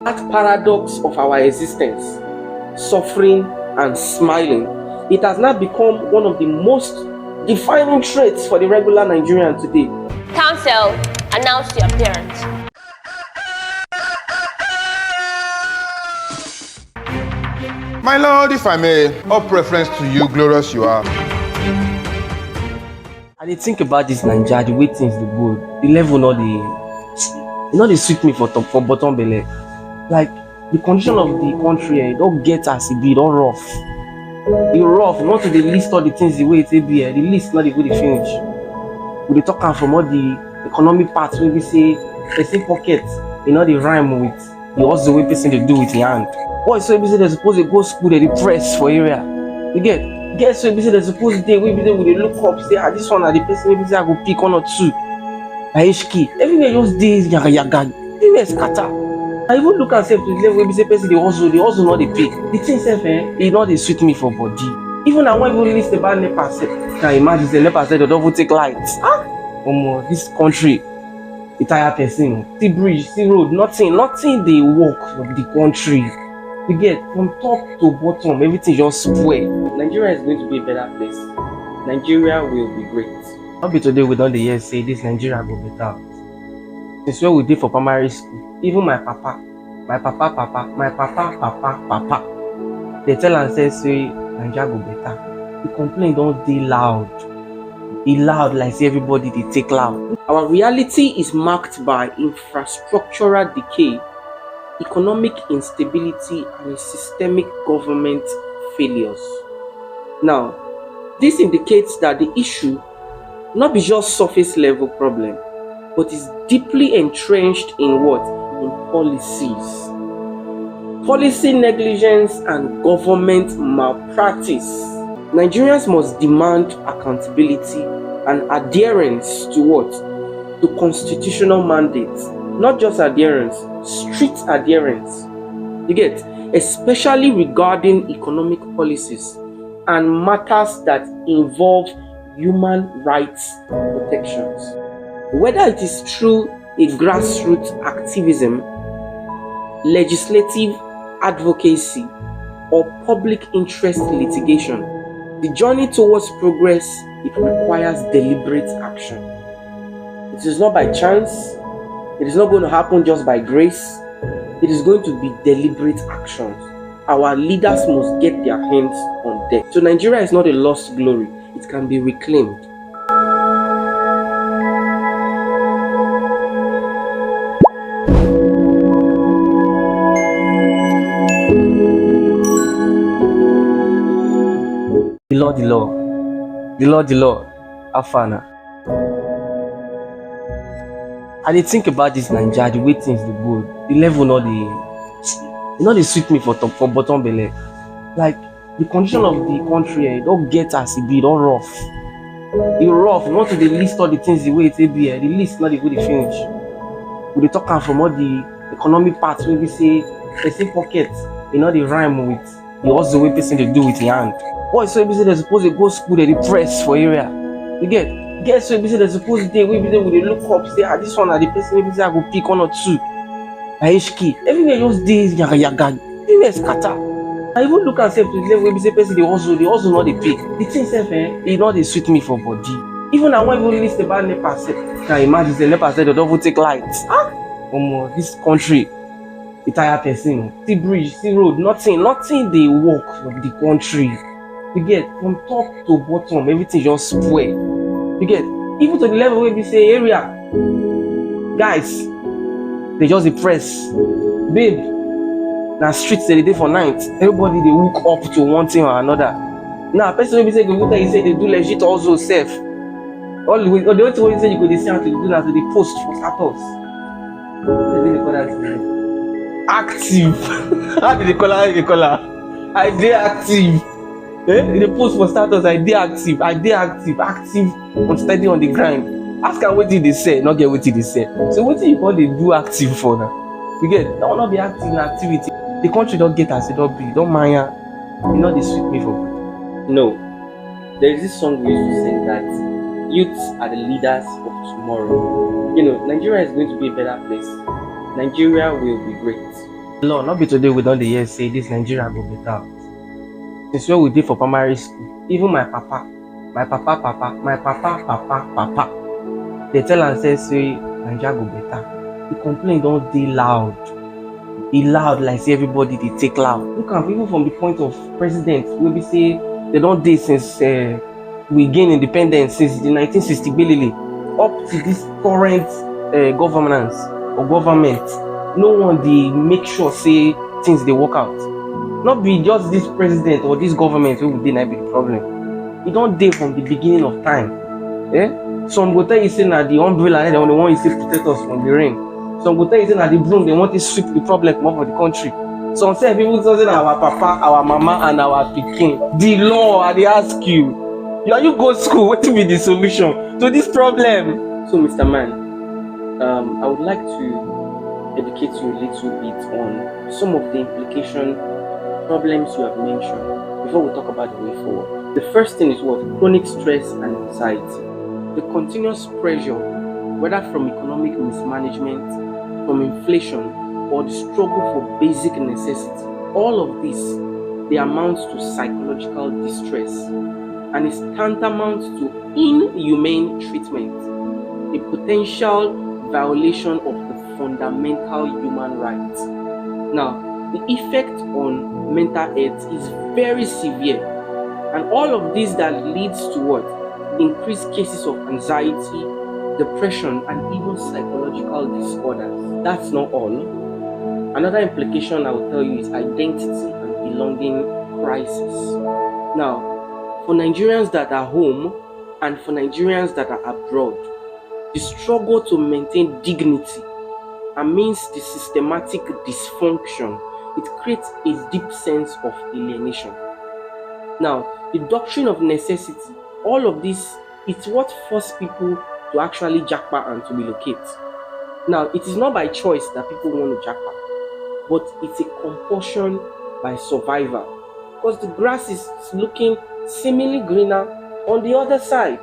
That paradox of our existence, suffering and smiling, it has now become one of the most defining traits for the regular Nigerian today. Council, announce your appearance. My lord, if I may, all preference to you, glorious you are. I dey think about this Naija, the way things dey go, the level no dey sweet me for bottom belle. Like the condition of the country, don get as e be, don rough. E rough, not to dey list all the things the way e take be, the list no dey go dey finish. We dey talk am from all the economic part wey be say person pocket, e no dey rhyme with the hustle wey person dey do with im hand. Boys wey be say dem suppose dey go school, dey press for area. You get girls wey be say dem suppose dey, wey be say we dey look up say this one na the person wey be say I go pick one or two. Na HK. Everywhere just dey yaga, everywhere scatter. I even look am sef to the level wey be say person dey hustle, the hustle no dey pay. The thing sef e no dey sweet me for body. Even I wan even list about NEPA sef. Can imagine say NEPA sef dey don even take light. Omo, this country e tire person. See bridge, see road, nothing dey work for the country. You get, from top to bottom, everything just spoil. Nigeria is going to be a better place. Nigeria will be great. Not be today we don dey hear say this Nigeria go better. Since when we dey for primary school, even my papa, they tell am say Nigeria go better. The complaint don dey loud. E loud like say everybody dey take loud. Our reality is marked by infrastructural decay, economic instability and systemic government failures. Now, this indicates that the issue not be just surface level problem, but is deeply entrenched in what? In policies. Policy negligence and government malpractice. Nigerians must demand accountability and adherence to what? To constitutional mandates. Not just adherence, strict adherence. You get, especially regarding economic policies and matters that involve human rights protections. Whether it is through a grassroots activism, legislative advocacy, or public interest litigation, the journey towards progress, it requires deliberate action. It is not by chance. It is not going to happen just by grace. It is going to be deliberate actions. Our leaders must get their hands on deck. So Nigeria is not a lost glory. It can be reclaimed. The law. Afana. I dey think about this Naija, the way things dey go, the level no dey sweet me for bottom belle. Like the condition of the country, don get as e be, don rough. E rough, not to dey list all the things the way e take be, the list no dey go dey finish. We dey talk am from all the economic part wey be say person pocket, e no dey rhyme with the hustle wey person dey do with im hand. Boys wey be say dem suppose dey go school, dey press for area. You get, girls wey be say dem suppose dey, wey be say we dey look up say this one na the person wey be say I go pick one or two. Na HK. Everywhere just dey yaga, everywhere scatter. I even look am sef to the level wey be say person dey hustle, the hustle no dey pay. The thing sef e no dey sweet me for body. Even I wan even list about NEPA sef. Can imagine say NEPA sef dey don even take light. Omo, this country e tire person. See bridge, see road, nothing dey work for the country. You get, from top to bottom, everything just spoil. You get, even to the level where we say area, guys, they just dey press. Babe, na streets they dey for night. Everybody they hook up to one thing or another. Now, person wey be say go look at you say they do legit also self. All the only thing wey you say you go dey see how to do na to dey post for status. How do they call that? Active. How do they call her? I dey active. They post for status, I dey active, on steady on the grind. Ask am wetin dey say, not get wetin dey say. So wetin you call dey do active for now? You get, that will not be active in activity. The country don't get as it don't be, don't mind. You know they sweet me for good. No, there is this song we used to sing that youths are the leaders of tomorrow. You know, Nigeria is going to be a better place. Nigeria will be great. Lord, not be today we don dey hear say this Nigeria go better. Since where we did for primary school, even my papa, they tell am say Nigeria go better. The complaint don dey loud. E loud like say everybody dey take loud. Look am even from the point of president wey be say they don dey since we gain independence since the 1960 belele up to this current governance or government. No one dey make sure say things dey work out. Not be just this president or this government wey we dey na be the problem. E don dey from the beginning of time. Some go tell you say na the umbrella dem wan use take protect us from the rain. Some go tell you say na the broom dem want to sweep the problem comot for the country. Some say people say na our papa, our mama and our pikin. The law, I dey ask you go school, wetin be the solution to this problem? So Mr. Man, I would like to educate you a little bit on some of the problems you have mentioned before we talk about the way forward. The first thing is what? Chronic stress and anxiety. The continuous pressure, whether from economic mismanagement, from inflation, or the struggle for basic necessity. All of this, they amount to psychological distress and is tantamount to inhumane treatment, a potential violation of the fundamental human rights. Now, the effect on mental health is very severe, and all of this that leads to what? Increased cases of anxiety, depression, and even psychological disorders. That's not all. Another implication I will tell you is identity and belonging crisis. Now, for Nigerians that are home and for Nigerians that are abroad, the struggle to maintain dignity amidst the systematic dysfunction, it creates a deep sense of alienation. Now, the doctrine of necessity, all of this, it's what forces people to actually jackpot and to relocate. Now, it is not by choice that people want to jackpot, but it's a compulsion by survival, because the grass is looking seemingly greener on the other side.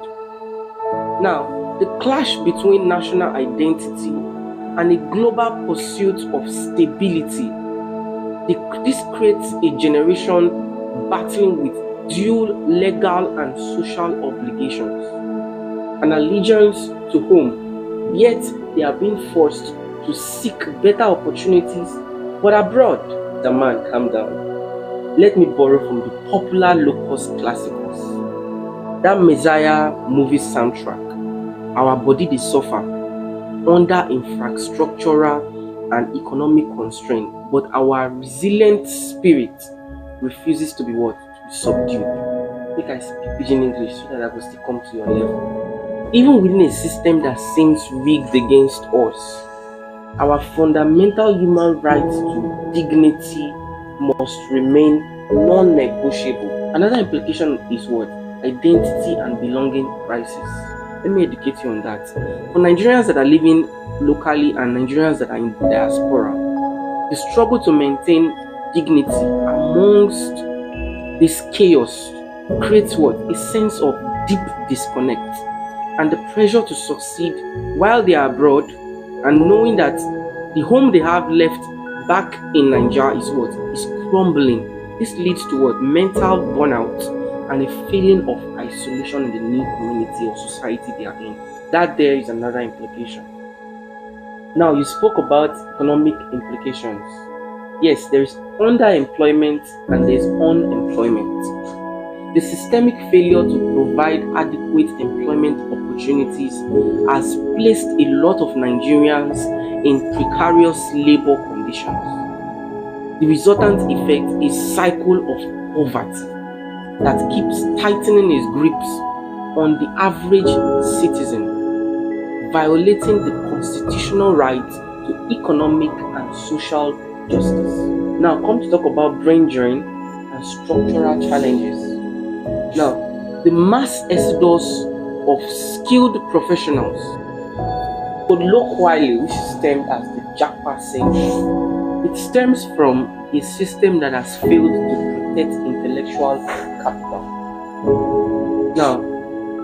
Now, the clash between national identity and a global pursuit of stability, this creates a generation battling with dual legal and social obligations, an allegiance to home, yet they are being forced to seek better opportunities but abroad. The man, calm down. Let me borrow from the popular low-cost classicals. That Messiah movie soundtrack, our body dey suffer under infrastructural and economic constraint, but our resilient spirit refuses to be what? To be subdued. Make I speak pidgin English so that I will still come to your level. Even within a system that seems rigged against us, our fundamental human right to dignity must remain non-negotiable. Another implication is what? Identity and belonging crisis. Let me educate you on that. For Nigerians that are living locally and Nigerians that are in diaspora, the struggle to maintain dignity amongst this chaos creates what? A sense of deep disconnect and the pressure to succeed while they are abroad, and knowing that the home they have left back in Nigeria is what? Is crumbling. This leads to what? Mental burnout and a feeling of isolation in the new community or society they are in. That there is another implication. Now, you spoke about economic implications. Yes, there is underemployment and there is unemployment. The systemic failure to provide adequate employment opportunities has placed a lot of Nigerians in precarious labor conditions. The resultant effect is a cycle of poverty that keeps tightening its grips on the average citizen, violating the constitutional right to economic and social justice. Now, come to talk about brain drain and structural challenges. Now, the mass exodus of skilled professionals, colloquially which is termed as the jackpot syndrome, it stems from a system that has failed to protect intellectual capital. Now,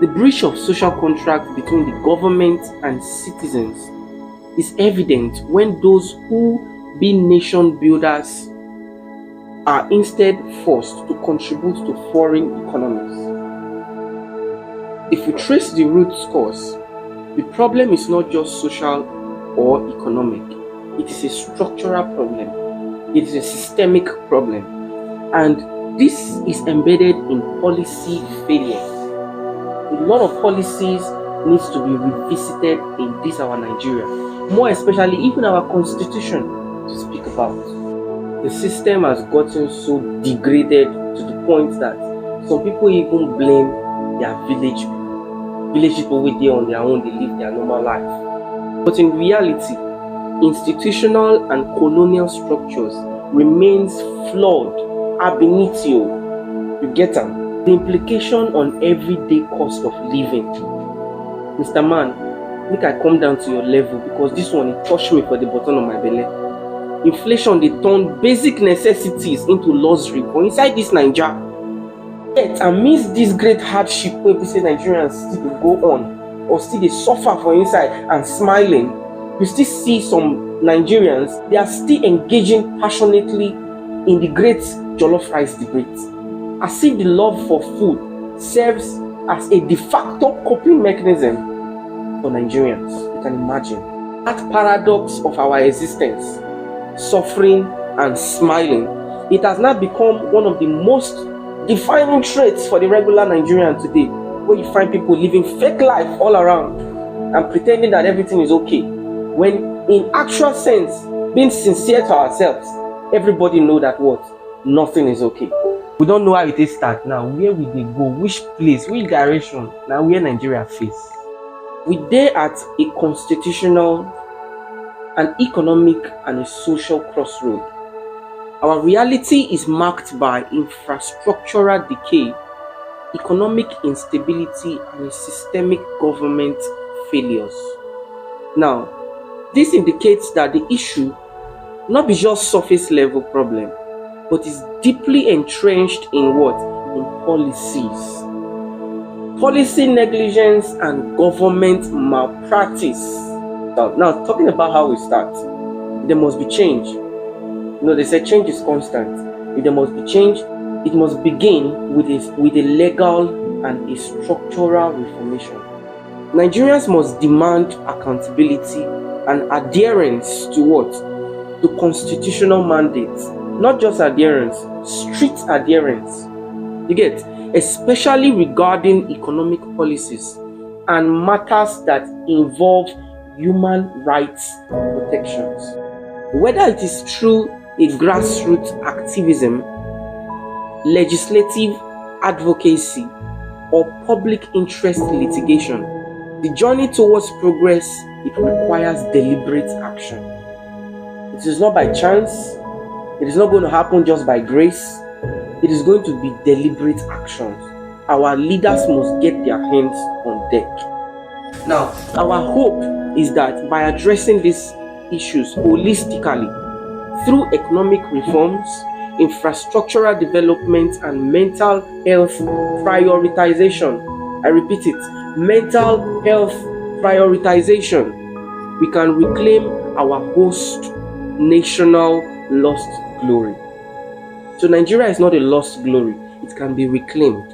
the breach of social contract between the government and citizens is evident when those who be nation builders are instead forced to contribute to foreign economies. If we trace the root cause, the problem is not just social or economic. It is a structural problem. It is a systemic problem. And this is embedded in policy failure. A lot of policies needs to be revisited in this our Nigeria. More especially even our constitution to speak about. The system has gotten so degraded to the point that some people even blame their village people. Village people with they on their own, they live their normal life. But in reality, institutional and colonial structures remains flawed ab initio. You get them? The implication on everyday cost of living. Mr. Man, make I come down to your level because this one it touched me for the bottom of my belly. Inflation they turn basic necessities into luxury for inside this Nigeria. Yet amidst this great hardship where we say Nigerians still dey go on or still they suffer for inside and smiling, you still see some Nigerians, they are still engaging passionately in the great jollof rice debate. As if the love for food serves as a de facto coping mechanism for Nigerians. You can imagine that paradox of our existence, suffering and smiling. It has now become one of the most defining traits for the regular Nigerian today, where you find people living fake life all around and pretending that everything is okay, when in actual sense, being sincere to ourselves, everybody know that what? Nothing is okay. We don't know how it is start now, where will they go, which place, which direction, now where Nigeria face. We there at a constitutional, an economic and a social crossroad. Our reality is marked by infrastructural decay, economic instability and systemic government failures. Now, this indicates that the issue not be just surface level problem, but is deeply entrenched in what? In policies. Policy negligence and government malpractice. Now, talking about how we start, there must be change. You know, they say change is constant. If there must be change, it must begin with a legal and a structural reformation. Nigerians must demand accountability and adherence to what? To constitutional mandates. Not just adherence, strict adherence. You get? Especially regarding economic policies and matters that involve human rights protections. Whether it is through a grassroots activism, legislative advocacy, or public interest litigation, the journey towards progress, it requires deliberate action. It is not by chance. It is not going to happen just by grace. It is going to be deliberate actions. Our leaders must get their hands on deck. Now, our hope is that by addressing these issues holistically through economic reforms, infrastructural development, and mental health prioritization, I repeat it, mental health prioritization, we can reclaim our host national lost glory. So Nigeria is not a lost glory, it can be reclaimed.